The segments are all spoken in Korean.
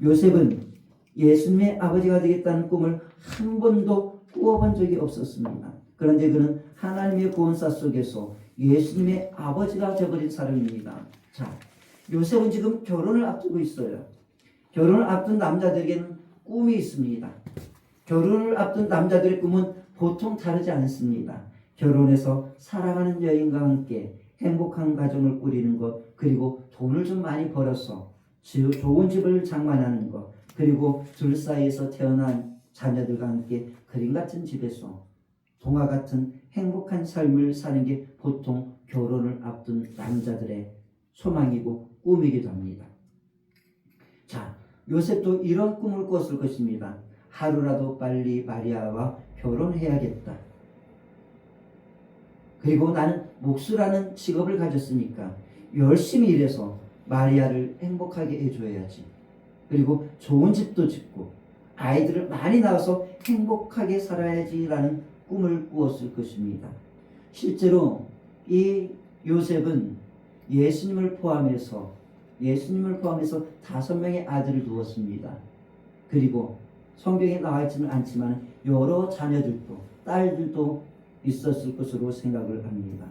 요셉은 예수님의 아버지가 되겠다는 꿈을 한 번도 꾸어본 적이 없었습니다. 그런데 그는 하나님의 구원사 속에서 예수님의 아버지가 되어버린 사람입니다. 자, 요셉은 지금 결혼을 앞두고 있어요. 결혼을 앞둔 남자들에게는 꿈이 있습니다. 결혼을 앞둔 남자들의 꿈은 보통 다르지 않습니다. 결혼해서 사랑하는 여인과 함께 행복한 가정을 꾸리는 것, 그리고 돈을 좀 많이 벌어서 좋은 집을 장만하는 것, 그리고 둘 사이에서 태어난 자녀들과 함께 그림 같은 집에서 동화 같은 행복한 삶을 사는 게 보통 결혼을 앞둔 남자들의 소망이고 꿈이기도 합니다. 자, 요셉도 이런 꿈을 꿨을 것입니다. 하루라도 빨리 마리아와 결혼해야겠다. 그리고 나는 목수라는 직업을 가졌으니까 열심히 일해서 마리아를 행복하게 해줘야지. 그리고 좋은 집도 짓고 아이들을 많이 낳아서 행복하게 살아야지라는 꿈을 꾸었을 것입니다. 실제로 이 요셉은 예수님을 포함해서 5명의 아들을 두었습니다. 그리고 성경에 나와 있지는 않지만 여러 자녀들도 딸들도 있었을 것으로 생각을 합니다.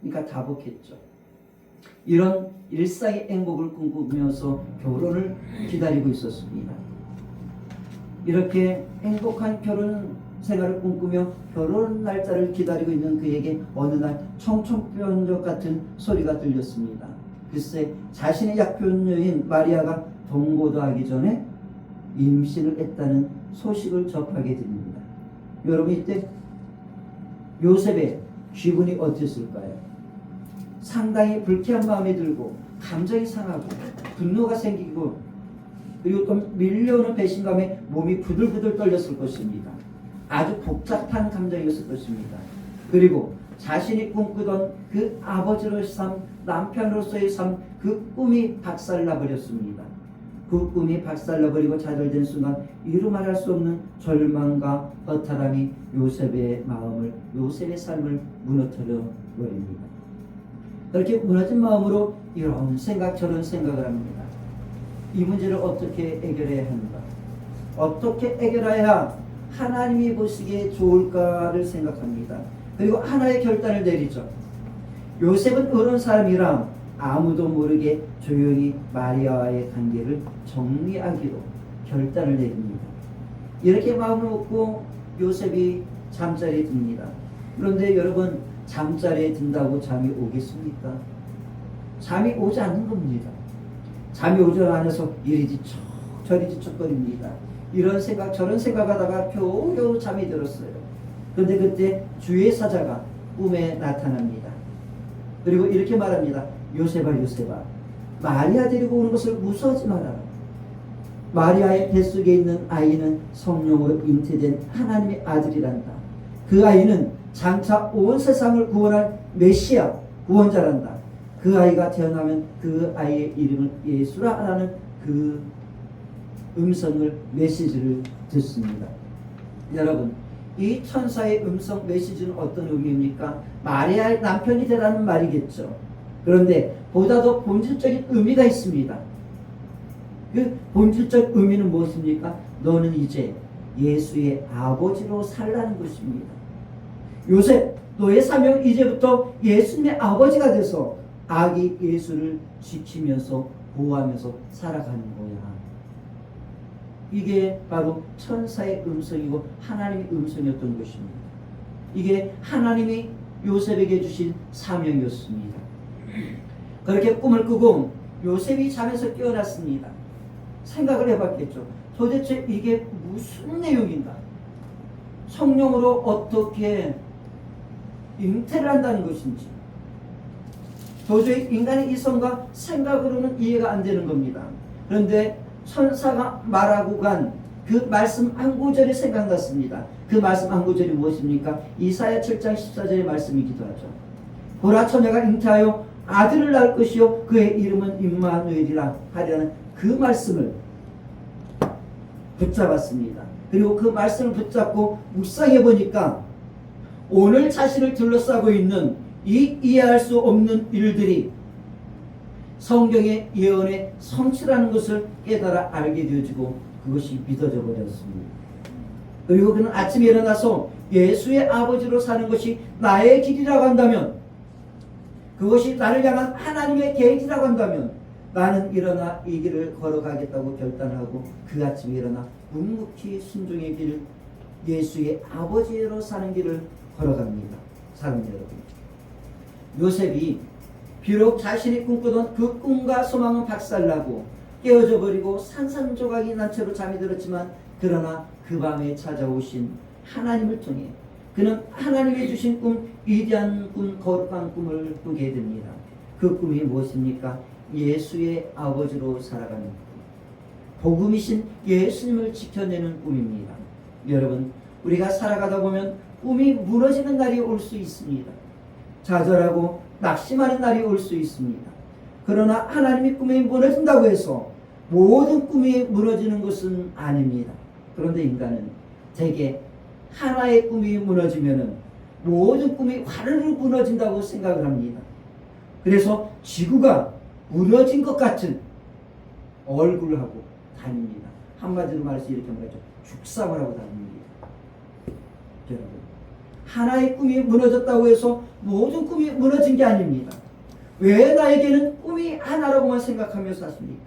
그러니까 다복했죠. 이런 일상의 행복을 꿈꾸면서 결혼을 기다리고 있었습니다. 이렇게 행복한 결혼 생활을 꿈꾸며 결혼 날짜를 기다리고 있는 그에게 어느 날 청천벽력 같은 소리가 들렸습니다. 글쎄, 자신의 약혼 여인 마리아가 동거도 하기 전에 임신을 했다는 소식을 접하게 됩니다. 여러분, 이때 요셉의 기분이 어땠을까요? 상당히 불쾌한 마음이 들고 감정이 상하고 분노가 생기고 그리고 또 밀려오는 배신감에 몸이 부들부들 떨렸을 것입니다. 아주 복잡한 감정이었을 것입니다. 그리고 자신이 꿈꾸던 그 아버지로서의 삶, 남편으로서의 삶, 그 꿈이 박살나버렸습니다. 그 꿈이 박살나버리고 좌절된 순간 이루 말할 수 없는 절망과 허탈함이 요셉의 삶을 무너뜨려 버립니다. 그렇게 무너진 마음으로 이런 생각 저런 생각을 합니다. 이 문제를 어떻게 해결해야 하는가? 어떻게 해결해야 하나님이 보시기에 좋을까를 생각합니다. 그리고 하나의 결단을 내리죠. 요셉은 어려운 사람이라 아무도 모르게 조용히 마리아와의 관계를 정리하기로 결단을 내립니다. 이렇게 마음을 먹고 요셉이 잠자리에 듭니다. 그런데 여러분, 잠자리에 든다고 잠이 오겠습니까? 잠이 오지 않는 겁니다. 잠이 오지 않아서 이리 지척 저리 지척거립니다. 이런 생각 저런 생각하다가 겨우겨우 잠이 들었어요. 그런데 그때 주의 사자가 꿈에 나타납니다. 그리고 이렇게 말합니다. 요셉아, 요셉아, 마리아 데리고 오는 것을 무서워하지 말아라. 마리아의 뱃속에 있는 아이는 성령으로 잉태된 하나님의 아들이란다. 그 아이는 장차 온 세상을 구원할 메시아, 구원자란다. 그 아이가 태어나면 그 아이의 이름을 예수라 하라는 그 음성을, 메시지를 듣습니다. 여러분, 이 천사의 음성 메시지는 어떤 의미입니까? 마리아의 남편이 되라는 말이겠죠. 그런데 보다 더 본질적인 의미가 있습니다. 그 본질적 의미는 무엇입니까? 너는 이제 예수의 아버지로 살라는 것입니다. 요셉, 너의 사명은 이제부터 예수님의 아버지가 돼서 아기 예수를 지키면서 보호하면서 살아가는 거야. 이게 바로 천사의 음성이고 하나님의 음성이었던 것입니다. 이게 하나님이 요셉에게 주신 사명이었습니다. 그렇게 꿈을 꾸고 요셉이 잠에서 깨어났습니다. 생각을 해봤겠죠. 도대체 이게 무슨 내용인가? 성령으로 어떻게 잉태를 한다는 것인지 도저히 인간의 이성과 생각으로는 이해가 안 되는 겁니다. 그런데 천사가 말하고 간 그 말씀 한 구절이 생각났습니다. 그 말씀 한 구절이 무엇입니까? 이사야 7장 14절의 말씀이기도 하죠. 보라, 처녀가 잉태하여 아들을 낳을 것이요 그의 이름은 임마누엘이라 하리라는 그 말씀을 붙잡았습니다. 그리고 그 말씀을 붙잡고 묵상해 보니까 오늘 자신을 둘러싸고 있는 이 이해할 수 없는 일들이 성경의 예언의 성취라는 것을 깨달아 알게 되어지고 그것이 믿어져 버렸습니다. 그리고 그는 아침에 일어나서 예수의 아버지로 사는 것이 나의 길이라고 한다면, 그것이 나를 향한 하나님의 계획이라고 한다면 나는 일어나 이 길을 걸어가겠다고 결단하고 그 아침에 일어나 묵묵히 순종의 길, 예수의 아버지로 사는 길을 걸어갑니다. 사랑하는 여러분, 요셉이 비록 자신이 꿈꾸던 그 꿈과 소망은 박살나고 깨어져 버리고 산산조각이 난 채로 잠이 들었지만, 그러나 그 밤에 찾아오신 하나님을 통해 그는 하나님이 주신 꿈, 위대한 꿈, 거룩한 꿈을 꾸게 됩니다. 그 꿈이 무엇입니까? 예수의 아버지로 살아가는 꿈, 복음이신 예수님을 지켜내는 꿈입니다. 여러분, 우리가 살아가다 보면 꿈이 무너지는 날이 올 수 있습니다. 좌절하고 낙심하는 날이 올 수 있습니다. 그러나 하나님의 꿈이 무너진다고 해서 모든 꿈이 무너지는 것은 아닙니다. 그런데 인간은 대개 하나의 꿈이 무너지면 모든 꿈이 화르르 무너진다고 생각을 합니다. 그래서 지구가 무너진 것 같은 얼굴을 하고 다닙니다. 한마디로 말해서 이렇게 말하죠. 죽상을 하고 다닙니다. 여러분, 하나의 꿈이 무너졌다고 해서 모든 꿈이 무너진 게 아닙니다. 왜 나에게는 꿈이 하나라고만 생각하며 샀습니까?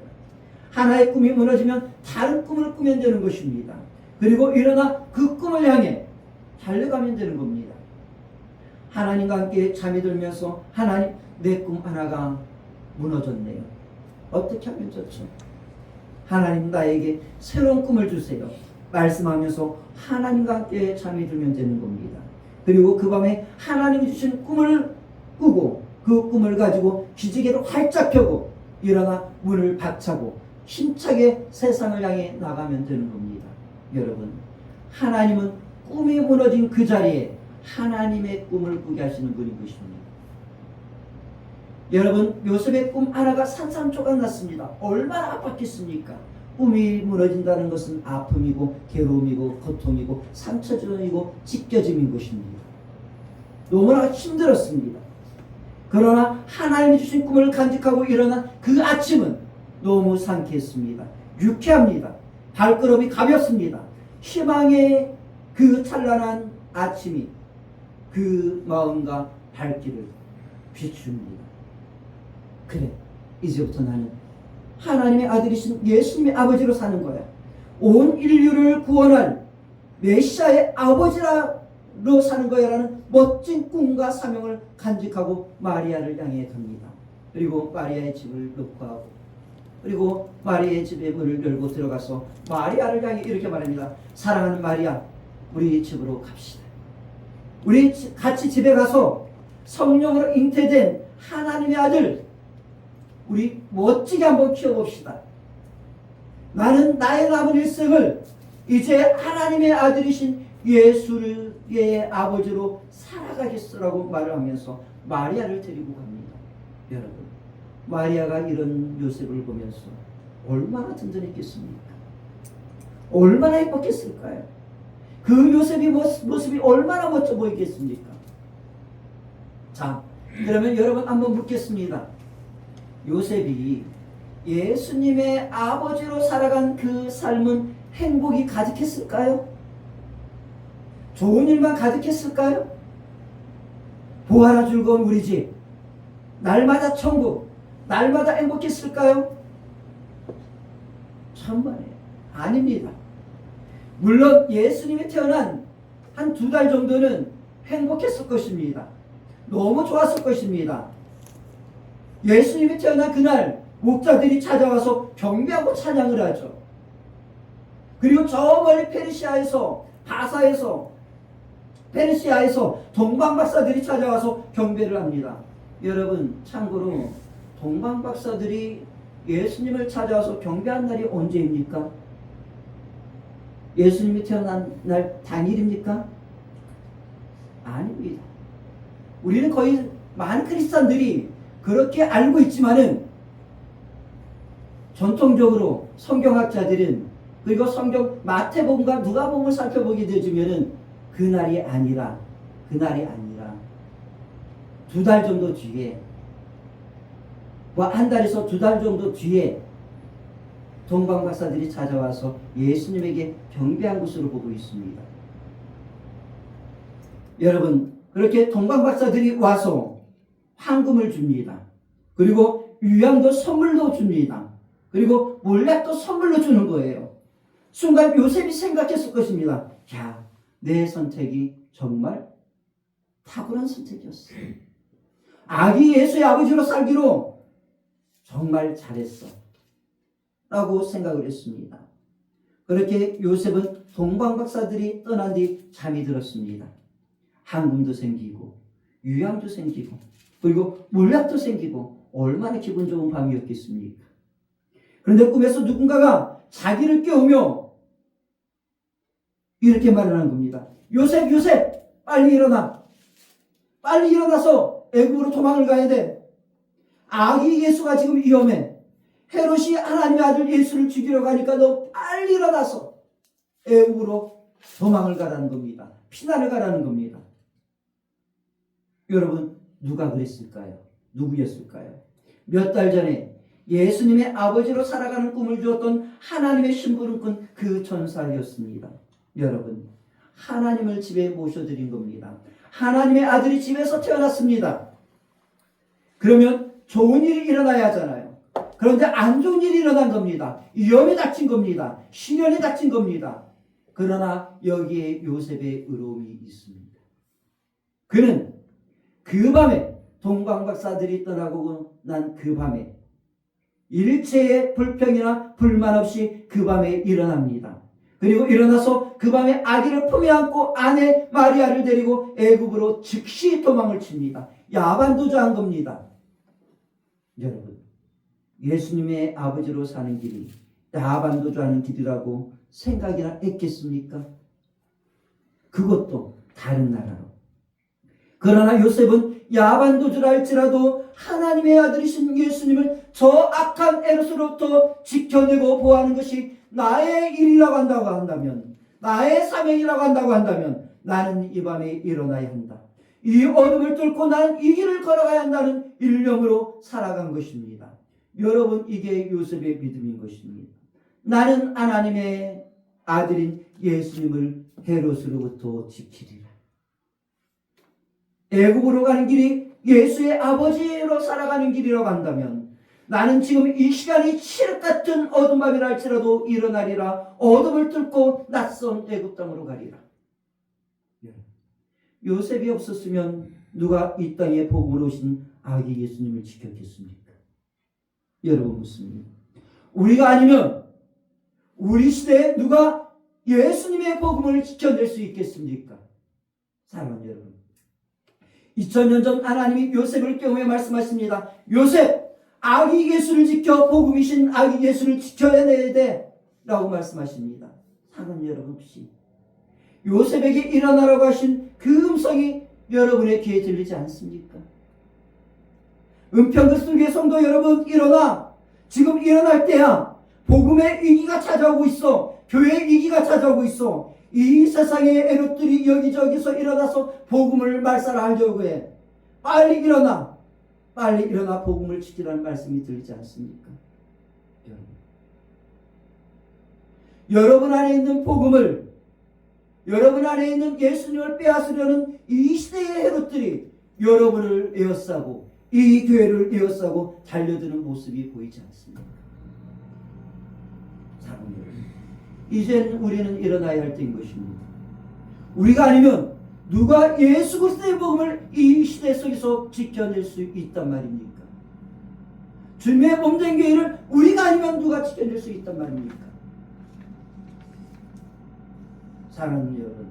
하나의 꿈이 무너지면 다른 꿈을 꾸면 되는 것입니다. 그리고 일어나 그 꿈을 향해 달려가면 되는 겁니다. 하나님과 함께 잠이 들면서 하나님, 내 꿈 하나가 무너졌네요. 어떻게 하면 좋죠? 하나님, 나에게 새로운 꿈을 주세요. 말씀하면서 하나님과 함께 잠이 들면 되는 겁니다. 그리고 그 밤에 하나님이 주신 꿈을 꾸고 그 꿈을 가지고 기지개를 활짝 펴고 일어나 문을 박차고 힘차게 세상을 향해 나가면 되는 겁니다. 여러분, 하나님은 꿈이 무너진 그 자리에 하나님의 꿈을 꾸게 하시는 분인 것입니다. 여러분, 요셉의 꿈 하나가 산산조각 났습니다. 얼마나 아팠겠습니까? 꿈이 무너진다는 것은 아픔이고 괴로움이고 고통이고 상처점이고 찢겨짐인 것입니다. 너무나 힘들었습니다. 그러나 하나님이 주신 꿈을 간직하고 일어난 그 아침은 너무 상쾌했습니다. 유쾌합니다. 발걸음이 가볍습니다. 희망의 그 찬란한 아침이 그 마음과 발길을 비춥니다. 그래, 이제부터 나는 하나님의 아들이신 예수님의 아버지로 사는 거야. 온 인류를 구원할 메시아의 아버지로 사는 거야 라는 멋진 꿈과 사명을 간직하고 마리아를 향해 갑니다. 그리고 마리아의 집을 녹화하고, 그리고 마리아의 집에 문을 열고 들어가서 마리아를 향해 이렇게 말합니다. 사랑하는 마리아, 우리 집으로 갑시다. 우리 같이 집에 가서 성령으로 잉태된 하나님의 아들, 우리 멋지게 한번 키워봅시다. 나는 나의 남은 일생을 이제 하나님의 아들이신 예수의 아버지로 살아가겠어라고 말을 하면서 마리아를 데리고 갑니다. 여러분, 마리아가 이런 요셉을 보면서 얼마나 든든했겠습니까? 얼마나 행복했을까요? 그 요셉의 모습이 얼마나 멋져 보이겠습니까? 자, 그러면 여러분 한번 묻겠습니다. 요셉이 예수님의 아버지로 살아간 그 삶은 행복이 가득했을까요? 좋은 일만 가득했을까요? 보아라 즐거운 우리 집, 날마다 천국, 날마다 행복했을까요? 천만에요. 아닙니다. 물론 예수님이 태어난 한 2달 정도는 행복했을 것입니다. 너무 좋았을 것입니다. 예수님이 태어난 그날 목자들이 찾아와서 경배하고 찬양을 하죠. 그리고 저 멀리 페르시아에서 동방박사들이 찾아와서 경배를 합니다. 여러분, 참고로 동방박사들이 예수님을 찾아와서 경배한 날이 언제입니까? 예수님이 태어난 날 당일입니까? 아닙니다. 우리는 거의 많은 크리스찬들이 그렇게 알고 있지만은 전통적으로 성경학자들은, 그리고 성경 마태복음과 누가복음을 살펴보게 되면은 그날이 아니라 2달 정도 뒤에 한 달에서 2달 정도 뒤에 동방 박사들이 찾아와서 예수님에게 경배한 것으로 보고 있습니다. 여러분, 그렇게 동방 박사들이 와서 황금을 줍니다. 그리고 유향도 선물로 줍니다. 그리고 몰약도 선물로 주는 거예요. 순간 요셉이 생각했을 것입니다. 야, 내 선택이 정말 탁월한 선택이었어. 아기 예수의 아버지로 살기로 정말 잘했어 라고 생각을 했습니다. 그렇게 요셉은 동방 박사들이 떠난 뒤 잠이 들었습니다. 황금도 생기고 유향도 생기고 그리고 몰약도 생기고 얼마나 기분 좋은 밤이었겠습니까? 그런데 꿈에서 누군가가 자기를 깨우며 이렇게 말을 하는 겁니다. 요셉, 요셉, 빨리 일어나. 빨리 일어나서 애굽으로 도망을 가야 돼. 아기 예수가 지금 위험해. 헤롯이 하나님의 아들 예수를 죽이러 가니까 너 빨리 일어나서 애굽으로 도망을 가라는 겁니다. 피난을 가라는 겁니다. 여러분, 누가 그랬을까요? 누구였을까요? 몇 달 전에 예수님의 아버지로 살아가는 꿈을 주었던 하나님의 심부름 꾼 그 천사였습니다. 여러분, 하나님을 집에 모셔드린 겁니다. 하나님의 아들이 집에서 태어났습니다. 그러면 좋은 일이 일어나야 하잖아요. 그런데 안 좋은 일이 일어난 겁니다. 위험이 닥친 겁니다. 시련이 닥친 겁니다. 그러나 여기에 요셉의 의로움이 있습니다. 그는 그 밤에 동방박사들이 떠나고 난 그 밤에 일체의 불평이나 불만 없이 그 밤에 일어납니다. 그리고 일어나서 그 밤에 아기를 품에 안고 아내 마리아를 데리고 애굽으로 즉시 도망을 칩니다. 야반도주한 겁니다. 여러분, 예수님의 아버지로 사는 길이 야반도주하는 길이라고 생각이나 했겠습니까? 그것도 다른 나라로. 그러나 요셉은 야반도주라 할지라도 하나님의 아들이신 예수님을 저 악한 에롯으로부터 지켜내고 보호하는 것이 나의 일이라고 한다고 한다면, 나의 사명이라고 한다고 한다면 나는 이 밤에 일어나야 한다. 이 어둠을 뚫고 나는 이 길을 걸어가야 한다는 일념으로 살아간 것입니다. 여러분, 이게 요셉의 믿음인 것입니다. 나는 하나님의 아들인 예수님을 헤롯으로부터 지키리라. 애굽으로 가는 길이 예수의 아버지로 살아가는 길이라고 한다면 나는 지금 이 시간이 칠흑 같은 어둠 밤이라 할지라도 일어나리라. 어둠을 뚫고 낯선 애굽 땅으로 가리라. 요셉이 없었으면 누가 이 땅에 복음으로 오신 아기 예수님을 지켰겠습니까? 여러분, 묻습니다. 우리가 아니면 우리 시대에 누가 예수님의 복음을 지켜낼 수 있겠습니까? 사랑하는 여러분, 2000년 전 하나님이 요셉을 깨우며 말씀하십니다. 요셉, 아기 예수를 지켜 복음이신 아기 예수를 지켜내야 돼 라고 말씀하십니다. 사랑하는 여러분, 혹시 요셉에게 일어나라고 하신 그 음성이 여러분의 귀에 들리지 않습니까? 은평글쓰기의 성도 여러분, 일어나. 지금 일어날 때야. 복음의 위기가 찾아오고 있어. 교회의 위기가 찾아오고 있어. 이 세상의 에롯들이 여기저기서 일어나서 복음을 말살하려고 해. 빨리 일어나. 빨리 일어나 복음을 지키라는 말씀이 들리지 않습니까? 여러분 안에 있는 복음을, 여러분 안에 있는 예수님을 빼앗으려는 이 시대의 헤롯들이 여러분을 에워싸고 이 교회를 에워싸고 달려드는 모습이 보이지 않습니다. 사랑하는 여러분, 이젠 우리는 일어나야 할 때인 것입니다. 우리가 아니면 누가 예수 그리스도의 복음을 이 시대 속에서 지켜낼 수 있단 말입니까? 주님의 몸된 교회를 우리가 아니면 누가 지켜낼 수 있단 말입니까? 사랑하는 여러분,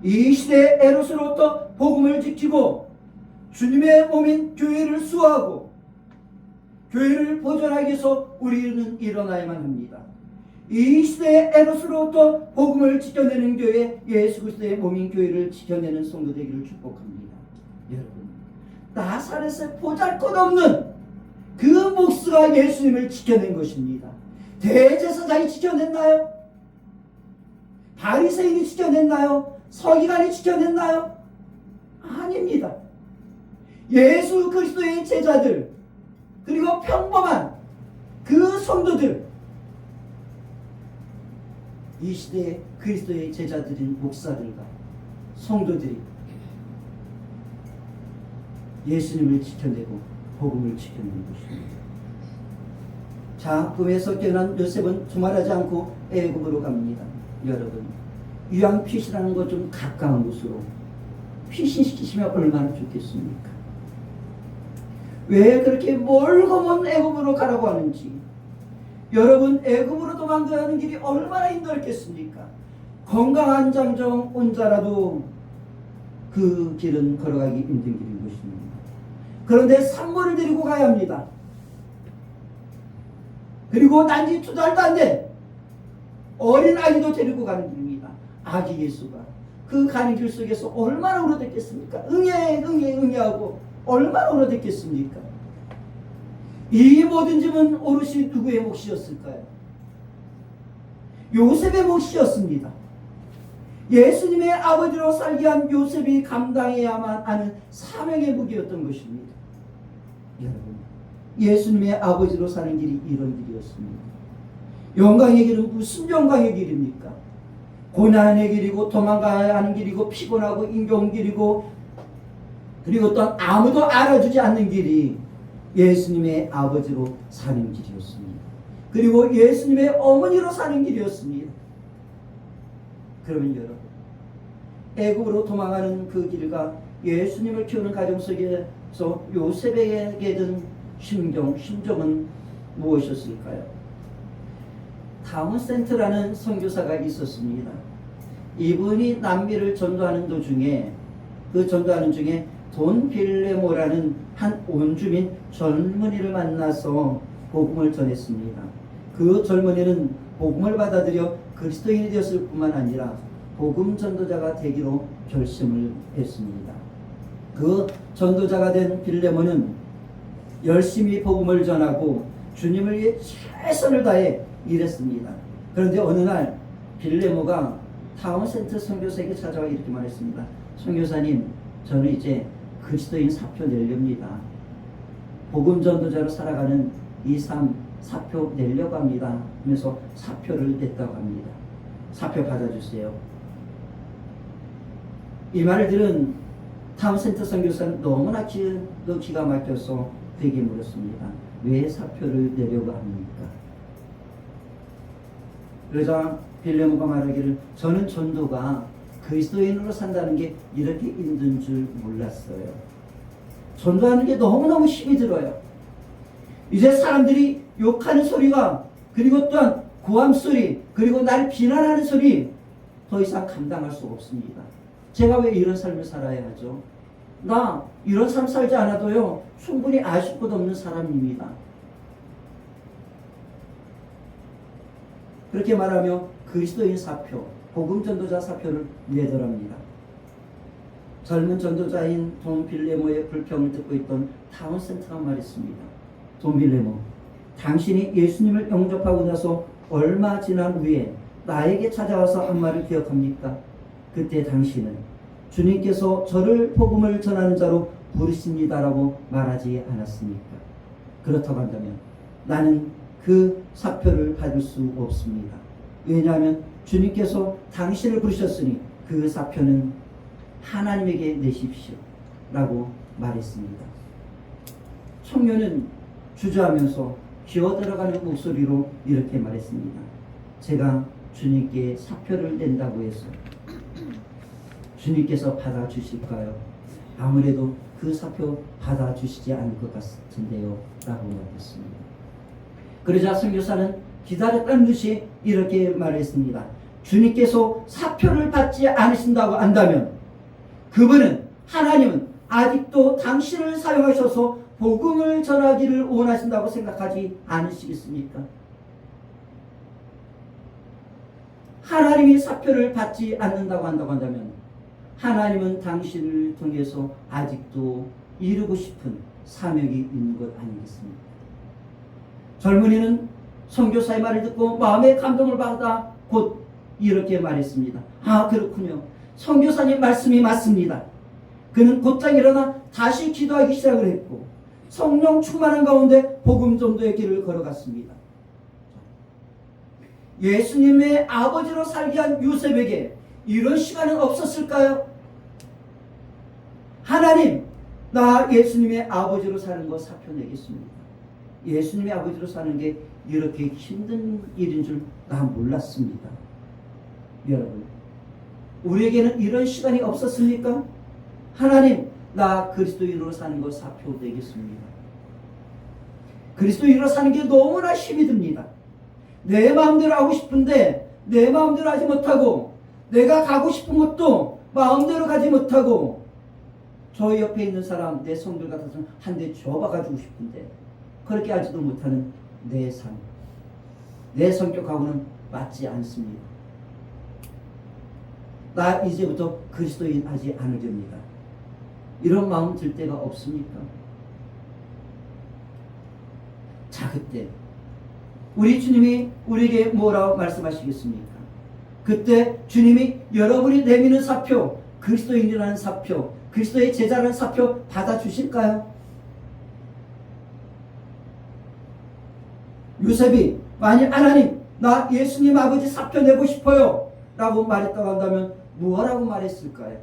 이 시대의 에롯으로부터 복음을 지키고 주님의 몸인 교회를 수호하고 교회를 보존하기 위해서 우리는 일어나야만 합니다. 이 시대의 에롯으로부터 복음을 지켜내는 교회, 예수 그리스도의 몸인 교회를 지켜내는 성도 되기를 축복합니다. 여러분, 나사렛의 보잘것없는 그 목수가 예수님을 지켜낸 것입니다. 대제사장이 지켜냈나요? 바리새인이 지켜냈나요? 서기관이 지켜냈나요? 아닙니다. 예수 그리스도의 제자들, 그리고 평범한 그 성도들, 이 시대의 그리스도의 제자들인 목사들과 성도들이 예수님을 지켜내고 복음을 지켜내는 것입니다. 자, 꿈에서 깨어난 요셉은 두말하지 않고 애굽으로 갑니다. 여러분, 유황핏이라는 것 좀 가까운 곳으로 피신시키시면 얼마나 좋겠습니까? 왜 그렇게 멀고 먼 애굽으로 가라고 하는지, 여러분, 애굽으로 도망가는 길이 얼마나 힘들겠습니까? 건강한 장정 온자라도 그 길은 걸어가기 힘든 길인 것입니다. 그런데 산모를 데리고 가야 합니다. 그리고 난지 2달도 안 돼 어린 아기도 데리고 가는 길입니다. 아기 예수가 그 가는 길 속에서 얼마나 울어댔겠습니까? 응애하고 얼마나 울어댔겠습니까? 이 모든 짐은 오롯이 누구의 몫이었을까요? 요셉의 몫이었습니다. 예수님의 아버지로 살게 한 요셉이 감당해야만 하는 사명의 무게였던 것입니다. 여러분, 예수님의 아버지로 사는 길이 이런 길이었습니다. 영광의 길은 무슨 영광의 길입니까? 고난의 길이고 도망가야 하는 길이고 피곤하고 힘겨운 길이고, 그리고 또 아무도 알아주지 않는 길이 예수님의 아버지로 사는 길이었습니다. 그리고 예수님의 어머니로 사는 길이었습니다. 그러면 여러분, 애굽으로 도망가는 그 길과 예수님을 키우는 가정 속에서 요셉에게 든 심정은 무엇이었을까요? 타운센트라는 선교사가 있었습니다. 이분이 남미를 전도하는 도중에, 그 전도하는 중에 돈 빌레모라는 한 원주민 젊은이를 만나서 복음을 전했습니다. 그 젊은이는 복음을 받아들여 그리스도인이 되었을 뿐만 아니라 복음 전도자가 되기로 결심을 했습니다. 그 전도자가 된 빌레모는 열심히 복음을 전하고 주님을 위해 최선을 다해 일했습니다. 그런데 어느 날 빌레모가 타운센트 선교사에게 찾아와 이렇게 말했습니다. 선교사님, 저는 이제 그리스도인 사표 내렵니다. 복음 전도자로 살아가는 이 삶 사표 내려고 합니다. 하면서 사표를 냈다고 합니다. 사표 받아주세요. 이 말을 들은 타운센트 선교사는 너무나 기가 막혀서 그에게 물었습니다. 왜 사표를 내려고 합니까? 그러자 빌레모가 말하기를, 저는 전도가 그리스도인으로 산다는 게 이렇게 힘든 줄 몰랐어요. 전도하는 게 너무너무 힘이 들어요. 이제 사람들이 욕하는 소리가, 그리고 또한 고함 소리, 그리고 나를 비난하는 소리 더 이상 감당할 수 없습니다. 제가 왜 이런 삶을 살아야 하죠? 나 이런 삶 살지 않아도요 충분히 아실 것 없는 사람입니다. 그렇게 말하며 그리스도인 사표, 복음 전도자 사표를 내더랍니다. 젊은 전도자인 돈 빌레모의 불평을 듣고 있던 타운센트가 말했습니다. 돈 빌레모, 당신이 예수님을 영접하고 나서 얼마 지난 후에 나에게 찾아와서 한 말을 기억합니까? 그때 당신은 주님께서 저를 복음을 전하는 자로 부르십니다라고 말하지 않았습니까? 그렇다고 한다면 나는 그 사표를 받을 수 없습니다. 왜냐하면 주님께서 당신을 부르셨으니 그 사표는 하나님에게 내십시오 라고 말했습니다. 청년은 주저하면서 기어들어가는 목소리로 이렇게 말했습니다. 제가 주님께 사표를 낸다고 해서 주님께서 받아주실까요? 아무래도 그 사표 받아주시지 않을 것 같은데요 라고 말했습니다. 그러자 선교사는 기다렸다는 듯이 이렇게 말했습니다. 주님께서 사표를 받지 않으신다고 한다면 그분은, 하나님은 아직도 당신을 사용하셔서 복음을 전하기를 원하신다고 생각하지 않으시겠습니까? 하나님이 사표를 받지 않는다고 한다면 하나님은 당신을 통해서 아직도 이루고 싶은 사명이 있는 것 아니겠습니까? 젊은이는 선교사의 말을 듣고 마음의 감동을 받아 곧 이렇게 말했습니다. 아, 그렇군요. 선교사님 말씀이 맞습니다. 그는 곧장 일어나 다시 기도하기 시작을 했고 성령 충만한 가운데 복음 전도의 길을 걸어갔습니다. 예수님의 아버지로 살게 한 요셉에게 이런 시간은 없었을까요? 하나님, 나 예수님의 아버지로 사는 거 사표 내겠습니다. 예수님의 아버지로 사는 게 이렇게 힘든 일인 줄 나 몰랐습니다. 여러분, 우리에게는 이런 시간이 없었습니까? 하나님, 나 그리스도인으로 사는 거 사표 내겠습니다. 그리스도인으로 사는 게 너무나 힘이 듭니다. 내 마음대로 하고 싶은데 내 마음대로 하지 못하고, 내가 가고 싶은 곳도 마음대로 가지 못하고, 저 옆에 있는 사람 내 성들 같아서 한 대 줘봐가지고 싶은데 그렇게 하지도 못하는 내 삶, 내 성격하고는 맞지 않습니다. 나 이제부터 그리스도인 하지 않으렵니다. 이런 마음 들 때가 없습니까? 자, 그때 우리 주님이 우리에게 뭐라고 말씀하시겠습니까? 그때 주님이 여러분이 내미는 사표, 그리스도인이라는 사표, 그리스도의 제자라는 사표 받아주실까요? 요셉이 만일 하나님, 나 예수님 아버지 사표 내고 싶어요 라고 말했다고 한다면 뭐라고 말했을까요?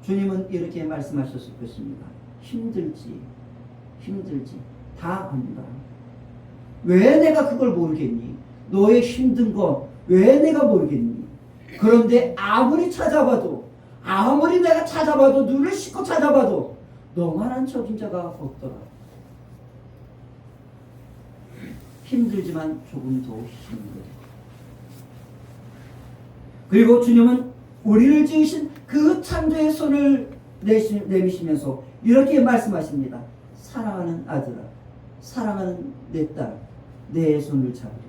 주님은 이렇게 말씀하셨을 것입니다. 힘들지 다 안다. 왜 내가 그걸 모르겠니? 너의 힘든 거 왜 내가 모르겠니? 그런데 아무리 찾아봐도, 아무리 내가 찾아봐도, 눈을 씻고 찾아봐도 너만한 적임자가 없더라. 힘들지만 조금 더 힘들어. 그리고 주님은 우리를 지으신 그 창조의 손을 내미시면서 이렇게 말씀하십니다. 사랑하는 아들아, 사랑하는 내 딸, 내 손을 잡으려.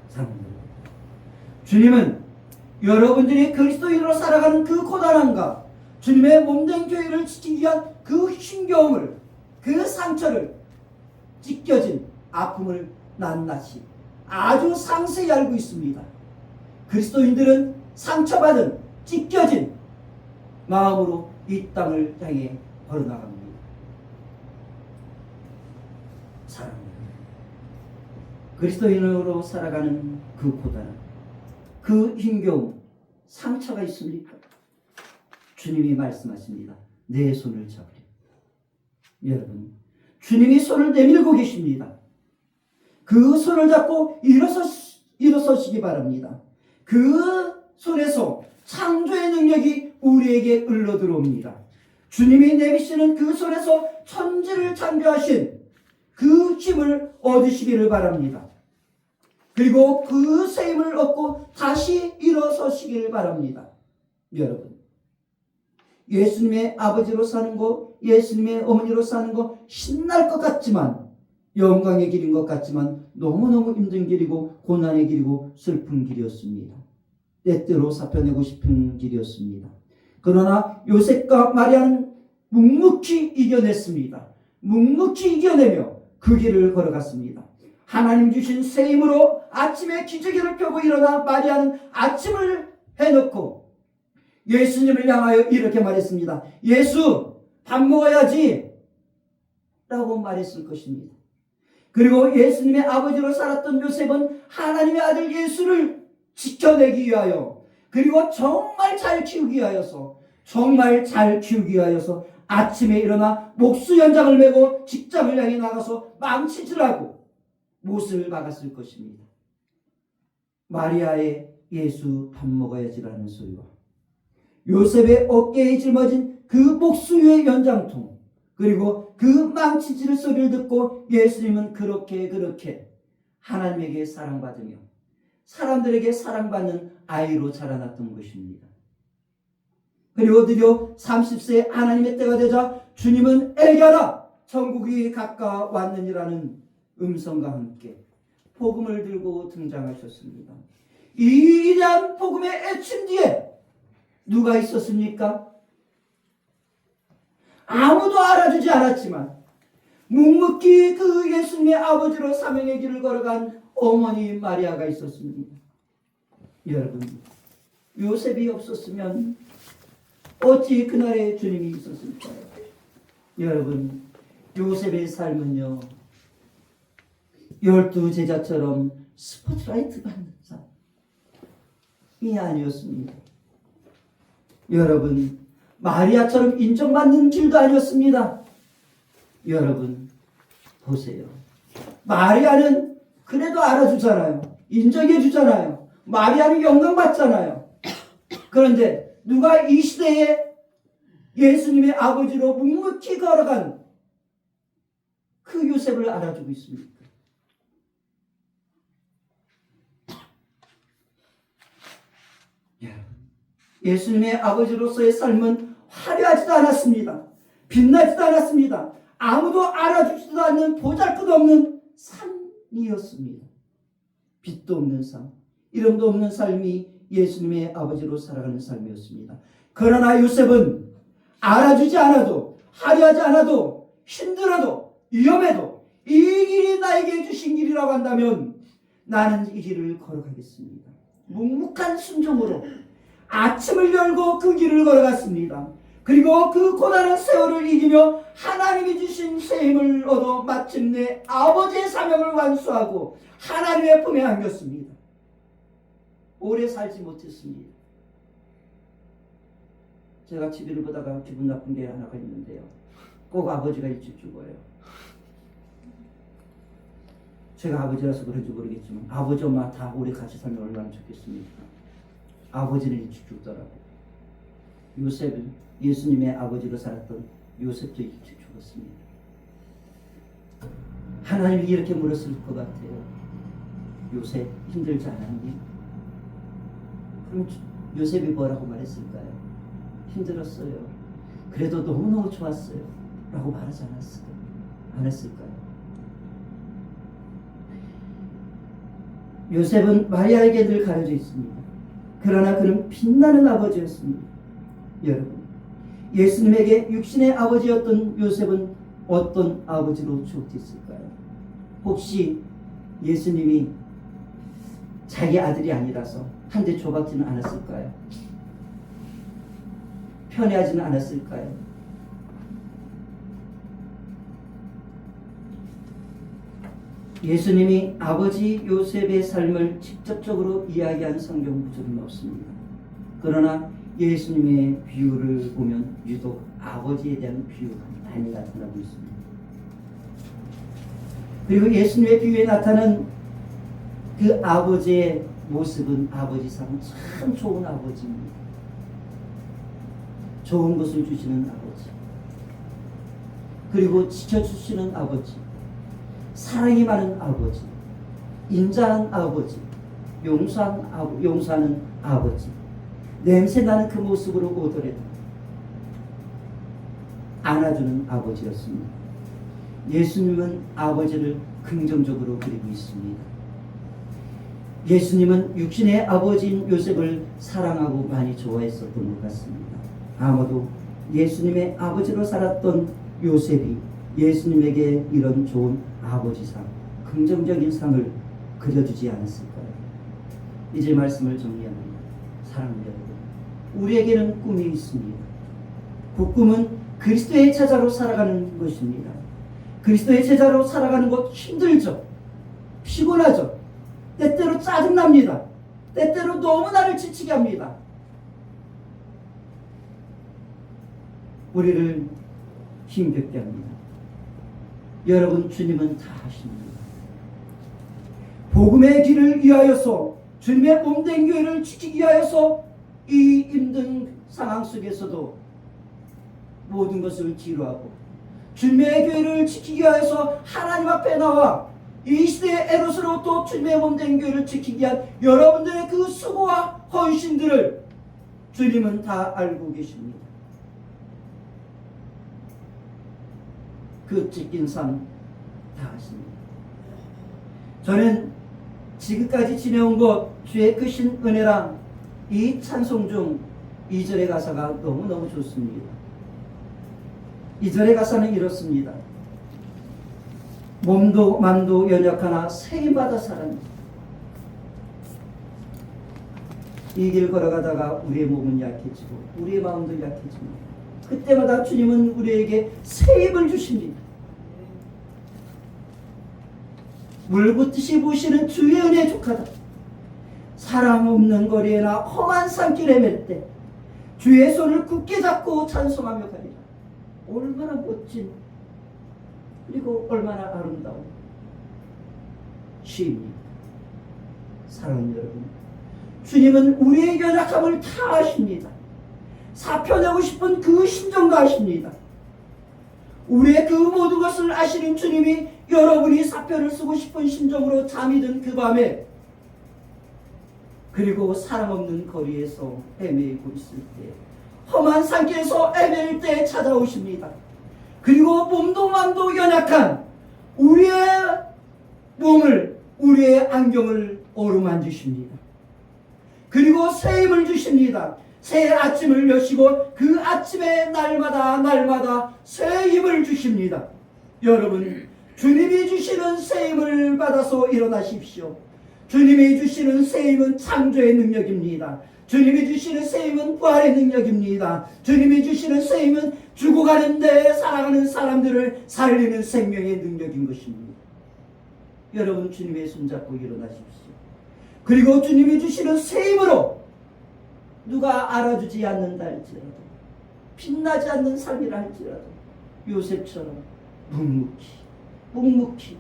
사랑합니다. 주님은 여러분들이 그리스도인으로 살아가는 그 고단함과 주님의 몸된 교회를 지키기 위한 그 힘겨움을, 그 상처를, 찢겨진 아픔을 낱낱이 아주 상세히 알고 있습니다. 그리스도인들은 상처받은, 찢겨진 마음으로 이 땅을 향해 걸어나갑니다. 사랑합니다. 그리스도인으로 살아가는 그 고단함, 그 힘겨움, 상처가 있습니까? 주님이 말씀하십니다. 내 손을 잡으려. 여러분, 주님이 손을 내밀고 계십니다. 그 손을 잡고 일어서시기 바랍니다. 그 손에서 창조의 능력이 우리에게 흘러들어옵니다. 주님이 내미시는 그 손에서 천지를 창조하신 그 힘을 얻으시기를 바랍니다. 그리고 그 새 힘을 얻고 다시 일어서시기를 바랍니다. 여러분, 예수님의 아버지로 사는 거, 예수님의 어머니로 사는 거 신날 것 같지만, 영광의 길인 것 같지만 너무너무 힘든 길이고 고난의 길이고 슬픈 길이었습니다. 때때로 사표내고 싶은 길이었습니다. 그러나 요셉과 마리아는 묵묵히 이겨냈습니다. 묵묵히 이겨내며 그 길을 걸어갔습니다. 하나님 주신 새 힘으로 아침에 기저귀를 펴고 일어나 마리아는 아침을 해놓고 예수님을 향하여 이렇게 말했습니다. 예수, 밥 먹어야지 라고 말했을 것입니다. 그리고 예수님의 아버지로 살았던 요셉은 하나님의 아들 예수를 지켜내기 위하여, 그리고 정말 잘 키우기 위하여서 아침에 일어나 목수 연장을 메고 직장을 향해 나가서 망치질하고 못을 박았을 것입니다. 마리아의 예수 밥 먹어야지라는 소리와 요셉의 어깨에 짊어진 그 목수의 연장통, 그리고 그 망치질 소리를 듣고 예수님은 그렇게 하나님에게 사랑받으며 사람들에게 사랑받는 아이로 자라났던 것입니다. 그리고 드디어 30세 하나님의 때가 되자 주님은 애기야라 천국이 가까웠느니라는 음성과 함께 복음을 들고 등장하셨습니다. 이 위대한 복음의 애침 뒤에 누가 있었습니까? 아무도 알아주지 않았지만 묵묵히 그 예수님의 아버지로 사명의 길을 걸어간 어머니 마리아가 있었습니다. 여러분, 요셉이 없었으면 어찌 그날의 주님이 있었을까요? 여러분, 요셉의 삶은요, 12 제자처럼 스포트라이트 받는 삶이 아니었습니다. 여러분, 마리아처럼 인정받는 길도 아니었습니다. 여러분, 보세요. 마리아는 그래도 알아주잖아요. 인정해주잖아요. 마리아는 영광받잖아요. 그런데 누가 이 시대에 예수님의 아버지로 묵묵히 걸어간 그 요셉을 알아주고 있습니까? 예수님의 아버지로서의 삶은 화려하지도 않았습니다. 빛나지도 않았습니다. 아무도 알아주지도 않는 보잘것없는 삶이었습니다. 빛도 없는 삶, 이름도 없는 삶이 예수님의 아버지로 살아가는 삶이었습니다. 그러나 요셉은 알아주지 않아도, 화려하지 않아도, 힘들어도, 위험해도 이 길이 나에게 주신 길이라고 한다면 나는 이 길을 걸어가겠습니다. 묵묵한 순종으로 아침을 열고 그 길을 걸어갔습니다. 그리고 그 고단한 세월을 이기며 하나님이 주신 새 힘을 얻어 마침내 아버지의 사명을 완수하고 하나님의 품에 안겼습니다. 오래 살지 못했습니다. 제가 TV를 보다가 기분 나쁜 게 하나가 있는데요. 꼭 아버지가 일찍 죽어요. 제가 아버지라서 그런지 모르겠지만 아버지 엄마 다 오래 같이 살면 얼마나 좋겠습니까? 아버지는 일찍 죽더라고요. 요셉은 예수님의 아버지로 살았던 요셉도 일찍 죽었습니다. 하나님이 이렇게 물었을 것 같아요. 요셉 힘들지 않았니? 그럼 요셉이 뭐라고 말했을까요? 힘들었어요. 그래도 너무너무 좋았어요. 라고 말하지 않았을까요? 요셉은 마리아에게 늘 가려져 있습니다. 그러나 그는 빛나는 아버지였습니다. 여러분, 예수님에게 육신의 아버지였던 요셉은 어떤 아버지로 추억됐을까요? 혹시 예수님이 자기 아들이 아니라서 한 대 줘박지는 않았을까요? 편애하지는 않았을까요? 예수님이 아버지 요셉의 삶을 직접적으로 이야기한 성경 구절은 없습니다. 그러나 예수님의 비유를 보면 유독 아버지에 대한 비유가 많이 나타나고 있습니다. 그리고 예수님의 비유에 나타난 그 아버지의 모습은 아버지상 참 좋은 아버지입니다. 좋은 것을 주시는 아버지, 그리고 지켜주시는 아버지, 사랑이 많은 아버지, 인자한 아버지, 용서하는 아버지, 냄새나는 그 모습으로 오더라도 안아주는 아버지였습니다. 예수님은 아버지를 긍정적으로 그리고 있습니다. 예수님은 육신의 아버지인 요셉을 사랑하고 많이 좋아했었던 것 같습니다. 아마도 예수님의 아버지로 살았던 요셉이 예수님에게 이런 좋은 아버지상, 긍정적인 상을 그려주지 않았을까요? 이제 말씀을 정리합니다. 사랑하는 여러분, 우리에게는 꿈이 있습니다. 그 꿈은 그리스도의 제자로 살아가는 것입니다. 그리스도의 제자로 살아가는 것 힘들죠. 피곤하죠. 때때로 짜증납니다. 때때로 너무 나를 지치게 합니다. 우리를 힘겹게 합니다. 여러분, 주님은 다 하십니다. 복음의 길을 위하여서, 주님의 몸된 교회를 지키기 위하여서 이 힘든 상황 속에서도 모든 것을 뒤로하고 주님의 교회를 지키기 위하여서 하나님 앞에 나와 이 시대의 에롯으로 또 주님의 몸된 교회를 지키기 위한 여러분들의 그 수고와 헌신들을 주님은 다 알고 계십니다. 그 찢긴 삶 다 아십니다. 저는 지금까지 지내온 것 주의 크신 은혜랑 이 찬송 중 2절의 가사가 너무너무 좋습니다. 2절의 가사는 이렇습니다. 몸도 맘도 연약하나 세임받아 살았네. 이 길 걸어가다가 우리의 몸은 약해지고 우리의 마음도 약해집니다. 그때마다 주님은 우리에게 새 힘을 주십니다. 물붓듯이 부으시는 주의 은혜에 족하다. 사람 없는 거리에나 험한 산길에 맬 때 주의 손을 굳게 잡고 찬송하며 가리라. 얼마나 멋진 그리고 얼마나 아름다운 시입니다. 사랑하는 여러분, 주님은 우리의 연약함을 다 아십니다. 사표내고 싶은 그 심정도 아십니다. 우리의 그 모든 것을 아시는 주님이 여러분이 사표를 쓰고 싶은 심정으로 잠이 든 그 밤에, 그리고 사람 없는 거리에서 헤매고 있을 때, 험한 산길에서 헤맬 때 찾아오십니다. 그리고 몸도 마음도 연약한 우리의 몸을, 우리의 안경을 어루만지십니다. 그리고 새 힘을 주십니다. 새 아침을 여시고 그 아침에 날마다 새 힘을 주십니다. 여러분, 주님이 주시는 새 힘을 받아서 일어나십시오. 주님이 주시는 새 힘은 창조의 능력입니다. 주님이 주시는 새 힘은 부활의 능력입니다. 주님이 주시는 새 힘은 죽어가는데 살아가는 사람들을 살리는 생명의 능력인 것입니다. 여러분, 주님의 손잡고 일어나십시오. 그리고 주님이 주시는 새 힘으로 누가 알아주지 않는다 할지라도, 빛나지 않는 삶이라 할지라도 요셉처럼 묵묵히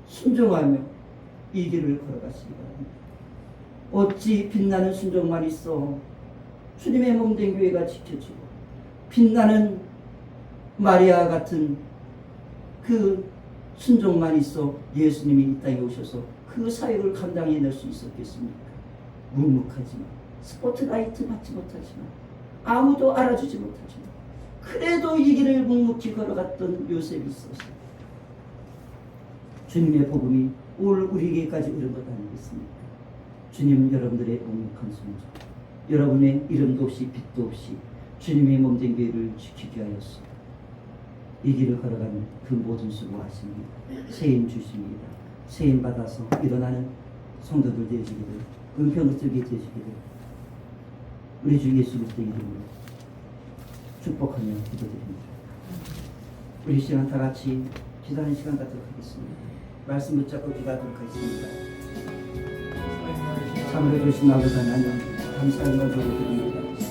순종하며 이 길을 걸어가시기 바랍니다. 어찌 빛나는 순종만 있어 주님의 몸된 교회가 지켜지고, 빛나는 마리아 같은 그 순종만 있어 예수님이 이 땅에 오셔서 그 사역을 감당해낼 수 있었겠습니까? 묵묵하지만, 스포트라이트 받지 못하지만, 아무도 알아주지 못하지만, 그래도 이 길을 묵묵히 걸어갔던 요셉이 있어서 주님의 복음이 올 우리에게까지 이른 것 아니겠습니까? 주님은 여러분들의 묵묵한 순종, 여러분의 이름도 없이 빛도 없이 주님의 몸된 교회를 지키게 하였소. 이 길을 걸어가는 그 모든 수고하십니다. 새 힘 주십니다. 새 힘 받아서 일어나는 성도들 되시기를, 은평을들게 되시기를 우리 주 예수 그리스도의 이름으로 축복하며 기도드립니다. 우리 시간 다 같이 기도하는 시간 갖도록 하겠습니다. 말씀 붙잡고 기도하도록 하겠습니다. 참으로 주신 아버지 하나님, 감사의 말씀을 드립니다.